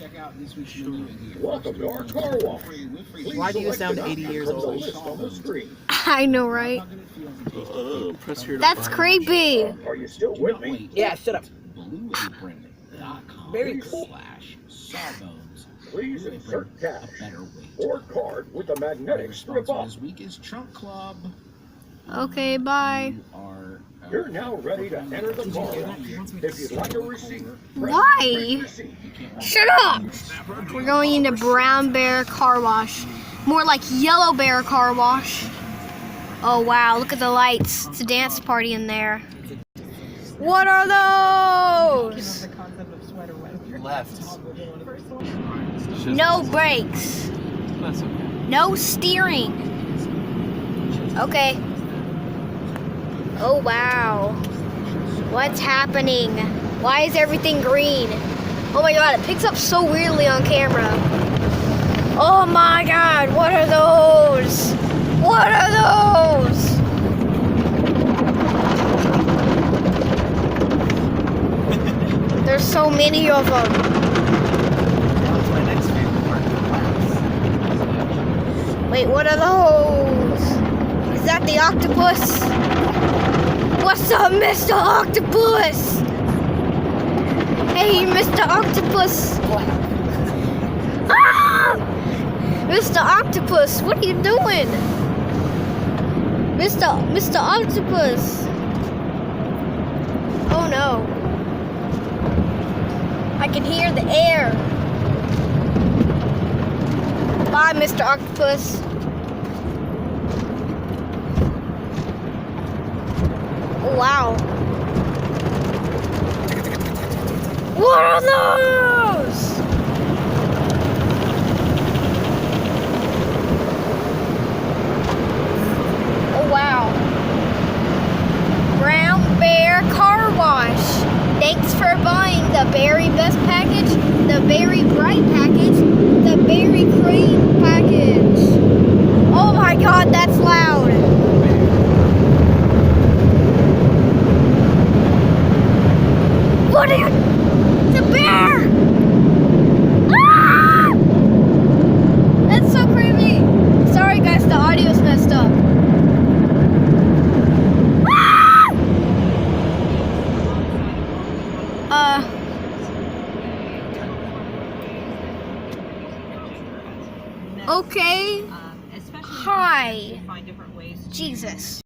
Check out this week's menu here. Welcome to our car wash. Why do you sound 80 years old? I know, right? Press here to That's find- creepy. Are you still with me? Yeah, shut up. BlueApron.com Very cool. /Sawbones. Please insert A cash better way. or card with a magnetic strip Sponsor up. this week is Trunk Club. Okay, bye. You are, You're now ready to enter the car wash. If you'd like a receipt, press Why? receipt. Shut up! We're going into Brown Bear Car Wash. More like Yellow Bear Car Wash. Oh wow, look at the lights. It's a dance party in there. What are those? Left. No brakes. That's okay. No steering. Okay. Oh wow. What's happening? Why is everything green? Oh my god, it picks up so weirdly on camera. Oh my god, what are those? What are those? There's so many of them. That was my next favorite part. Wait, what are those? Is that the octopus? What's up, Mr. Octopus? Hey, Mr. Octopus. Ah! Mr. Octopus, what are you doing? Mr. Octopus. Oh no. I can hear the air. Bye, Mr. Octopus. Oh, wow. What are those? Oh, wow. Brown Bear Car Wash. Thanks for buying the Berry Best package, the Berry Bright package, the Berry Cream package. Oh my god, that's loud. What are you? The bear! Ah! That's so creepy. Sorry guys, the audio's messed up. Ah! Okay. Hi. Jesus.